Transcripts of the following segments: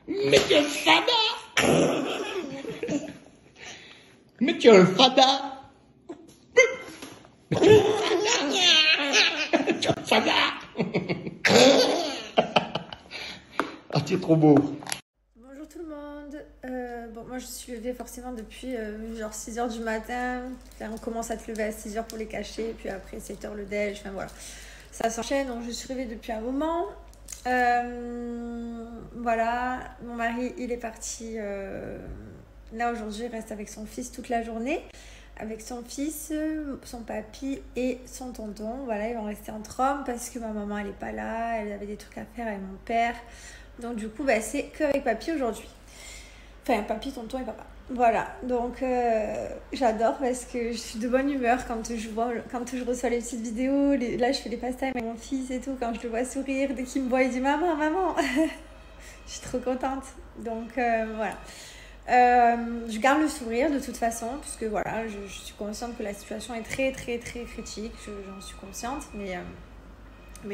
Monsieur le fada. Monsieur le fada. Monsieur le fada. Ah, tu es trop beau. Bonjour tout le monde. Bon, moi je suis levée forcément depuis genre 6h du matin. Enfin, on commence à te lever à 6h pour les cacher, puis après 7h le déj, enfin voilà. Ça s'enchaîne, donc je suis levée depuis un moment. Voilà, mon mari il est parti là aujourd'hui, il reste avec son fils toute la journée. Avec son fils, son papy et son tonton. Voilà, ils vont rester entre hommes parce que ma maman elle est pas là, elle avait des trucs à faire avec mon père. Donc du coup, bah, c'est qu'avec papy aujourd'hui. Enfin, papy, tonton et papa. Voilà, donc j'adore parce que je suis de bonne humeur quand je reçois les petites vidéos. Là, je fais les pastimes avec mon fils et tout. Quand je le vois sourire, dès qu'il me voit, il dit maman, maman. Je suis trop contente. Donc voilà. Je garde le sourire de toute façon, puisque voilà, je suis consciente que la situation est très très très critique. J'en suis consciente, mais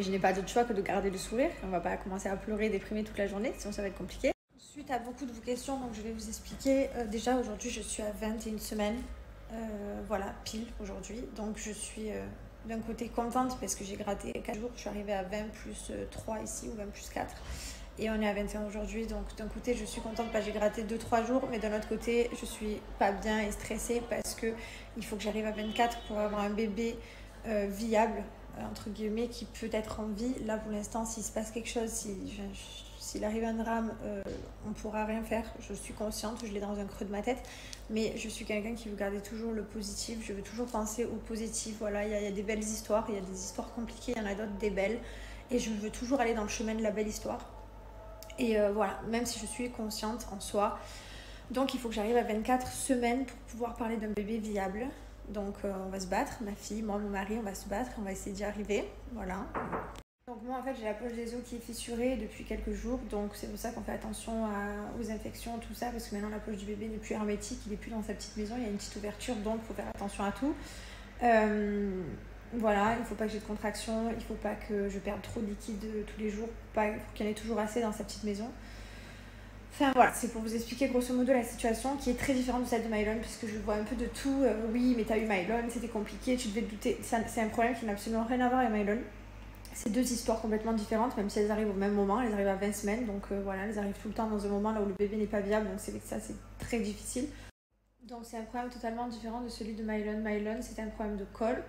je n'ai pas d'autre choix que de garder le sourire. On ne va pas commencer à pleurer, déprimer toute la journée, sinon ça va être compliqué. Suite à beaucoup de vos questions, donc je vais vous expliquer. Déjà aujourd'hui, je suis à 21 semaines. Voilà, pile aujourd'hui. Donc je suis d'un côté contente parce que j'ai gratté 4 jours. Je suis arrivée à 20 plus 3 ici, ou 20 plus 4. Et on est à 21 aujourd'hui. Donc d'un côté, je suis contente parce que j'ai gratté 2-3 jours. Mais d'un autre côté, je suis pas bien et stressée parce qu'il faut que j'arrive à 24 pour avoir un bébé viable, entre guillemets, qui peut être en vie. Là, pour l'instant, s'il se passe quelque chose, s'il arrive un drame, on ne pourra rien faire. Je suis consciente, je l'ai dans un creux de ma tête. Mais je suis quelqu'un qui veut garder toujours le positif. Je veux toujours penser au positif. Voilà, il y a des belles histoires. Il y a des histoires compliquées, il y en a d'autres des belles. Et je veux toujours aller dans le chemin de la belle histoire. Et voilà, même si je suis consciente en soi. Donc il faut que j'arrive à 24 semaines pour pouvoir parler d'un bébé viable. Donc on va se battre, ma fille, moi, mon mari, on va se battre, on va essayer d'y arriver. Voilà. Donc moi en fait j'ai la poche des os qui est fissurée depuis quelques jours, donc c'est pour ça qu'on fait attention aux infections, tout ça, parce que maintenant la poche du bébé n'est plus hermétique, il n'est plus dans sa petite maison, il y a une petite ouverture, donc il faut faire attention à tout. Voilà, il ne faut pas que j'ai de contractions, il ne faut pas que je perde trop de liquide tous les jours, il faut qu'il y en ait toujours assez dans sa petite maison. Enfin voilà, c'est pour vous expliquer grosso modo la situation qui est très différente de celle de Mylon, puisque je vois un peu de tout. Oui, mais t'as eu Mylon, c'était compliqué, tu devais te douter. C'est un problème qui n'a absolument rien à voir avec Mylon. C'est deux histoires complètement différentes, même si elles arrivent au même moment, elles arrivent à 20 semaines, donc voilà, elles arrivent tout le temps dans un moment là où le bébé n'est pas viable, donc c'est très difficile. Donc c'est un problème totalement différent de celui de Mylon. Mylon, c'était un problème de col.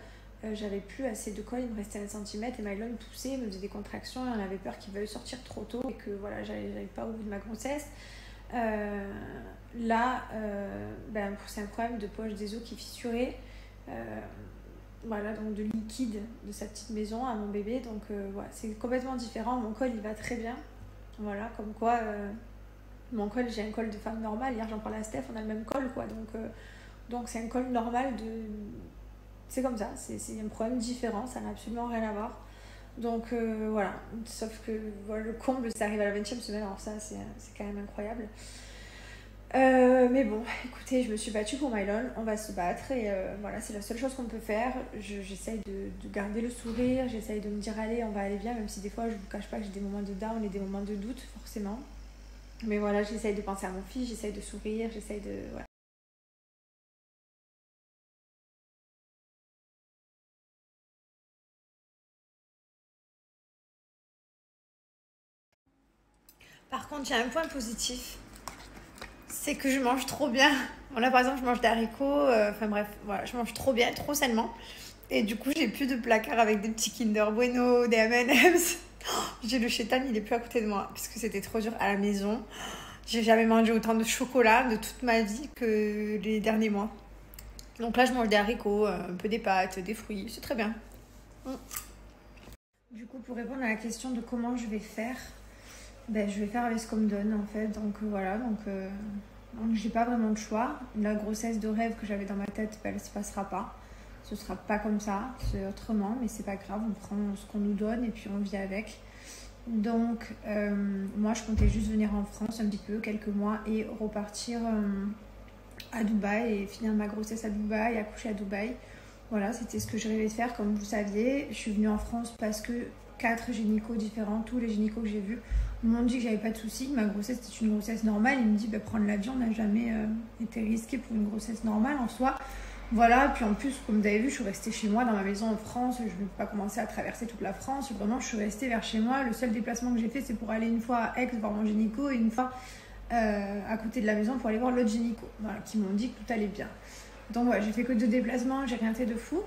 J'avais plus assez de col, il me restait 1 cm et Mylon poussait, me faisait des contractions et on avait peur qu'il veuille sortir trop tôt et que voilà, j'allais pas au bout de ma grossesse. Là, c'est un problème de poche des os qui fissurait. Voilà, donc de liquide de sa petite maison à mon bébé, donc voilà, c'est complètement différent. Mon col il va très bien, voilà, comme quoi mon col, j'ai un col de femme normale. Hier j'en parlais à Steph, on a le même col quoi, donc c'est un col normal c'est comme ça, c'est un problème différent, ça n'a absolument rien à voir. Donc voilà, sauf que voilà, le comble, ça arrive à la 20e semaine, alors ça c'est quand même incroyable. Mais bon, écoutez, je me suis battue pour Mylon, on va se battre et voilà, c'est la seule chose qu'on peut faire. J'essaye de garder le sourire, j'essaye de me dire allez, on va aller bien, même si des fois je vous cache pas que j'ai des moments de down et des moments de doute forcément. Mais voilà, j'essaye de penser à mon fils, j'essaye de sourire, j'essaye de... Voilà. Par contre, il y a un point positif, c'est que je mange trop bien. Bon, là, par exemple, je mange des haricots, enfin bref, voilà, je mange trop bien, trop sainement. Et du coup, j'ai plus de placard avec des petits Kinder Bueno, des M&M's. J'ai le chétan, il est plus à côté de moi, puisque c'était trop dur à la maison. J'ai jamais mangé autant de chocolat de toute ma vie que les derniers mois. Donc là, je mange des haricots, un peu des pâtes, des fruits, c'est très bien. Du coup, pour répondre à la question de comment je vais faire, je vais faire avec ce qu'on me donne en fait. Donc voilà, donc j'ai pas vraiment de choix. La grossesse de rêve que j'avais dans ma tête, elle se passera pas. Ce sera pas comme ça, c'est autrement, mais c'est pas grave, on prend ce qu'on nous donne et puis on vit avec. Donc moi je comptais juste venir en France un petit peu, quelques mois, et repartir à Dubaï et finir ma grossesse à Dubaï, accoucher à Dubaï. Voilà, c'était ce que je rêvais de faire, comme vous saviez. Je suis venue en France parce que 4 gynécos différents. Tous les gynécos que j'ai vus m'ont dit que j'avais pas de soucis, que ma grossesse était une grossesse normale. Ils me disent prendre l'avion n'a jamais été risqué pour une grossesse normale en soi. Voilà, puis en plus, comme vous avez vu, je suis restée chez moi dans ma maison en France. Je ne vais pas commencer à traverser toute la France. Vraiment, je suis restée vers chez moi. Le seul déplacement que j'ai fait, c'est pour aller une fois à Aix voir mon gynéco et une fois à côté de la maison pour aller voir l'autre gynéco. Voilà, qui m'ont dit que tout allait bien. Donc voilà, j'ai fait que 2 déplacements, j'ai rien fait de fou.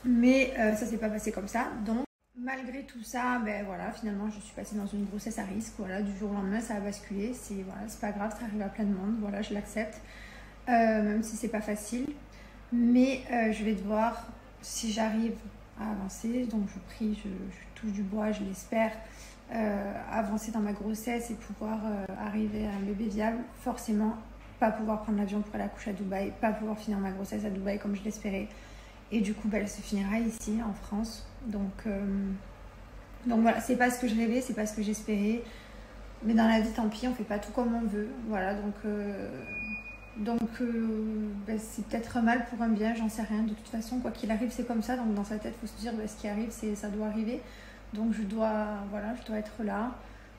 Mais ça s'est pas passé comme ça. Donc malgré tout ça, ben voilà, finalement, je suis passée dans une grossesse à risque. Voilà, du jour au lendemain, ça a basculé. C'est pas grave, ça arrive à plein de monde. Voilà, je l'accepte. Même si c'est pas facile. Mais je vais devoir, si j'arrive à avancer, donc je prie, je touche du bois, je l'espère, avancer dans ma grossesse et pouvoir arriver à un bébé viable, forcément, pas pouvoir prendre l'avion pour aller accoucher à Dubaï, pas pouvoir finir ma grossesse à Dubaï comme je l'espérais. Et du coup, elle se finira ici, en France. Donc voilà, c'est pas ce que je rêvais, c'est pas ce que j'espérais. Mais dans la vie, tant pis, on fait pas tout comme on veut. Voilà, c'est peut-être un mal pour un bien, j'en sais rien. De toute façon, quoi qu'il arrive, c'est comme ça. Donc dans sa tête, il faut se dire ce qui arrive, ça doit arriver. Donc je dois être là.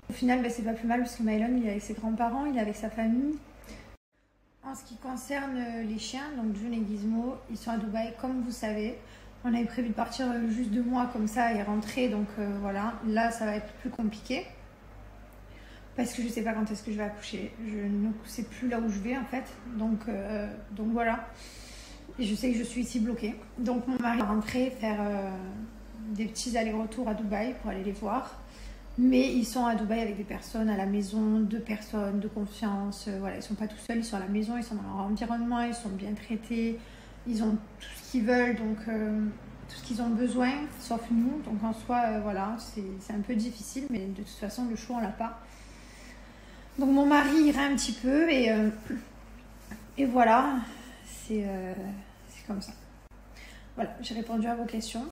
Au final, c'est pas plus mal parce que Mylon, il est avec ses grands-parents, il est avec sa famille. En ce qui concerne les chiens, donc June et Gizmo, ils sont à Dubaï, comme vous savez. On avait prévu de partir juste 2 mois comme ça et rentrer. Donc voilà, là, ça va être plus compliqué. Parce que je ne sais pas quand est-ce que je vais accoucher. Je ne sais plus là où je vais en fait. Donc voilà. Et je sais que je suis ici bloquée. Donc mon mari va rentrer faire des petits allers-retours à Dubaï pour aller les voir. Mais ils sont à Dubaï avec des personnes à la maison, 2 personnes de confiance. Voilà, ils ne sont pas tout seuls, ils sont à la maison, ils sont dans leur environnement, ils sont bien traités. Ils ont tout ce qu'ils veulent, donc tout ce qu'ils ont besoin, sauf nous. Donc en soi, voilà, c'est un peu difficile, mais de toute façon, le choix, on l'a pas. Donc mon mari ira un petit peu et voilà, c'est comme ça. Voilà, j'ai répondu à vos questions.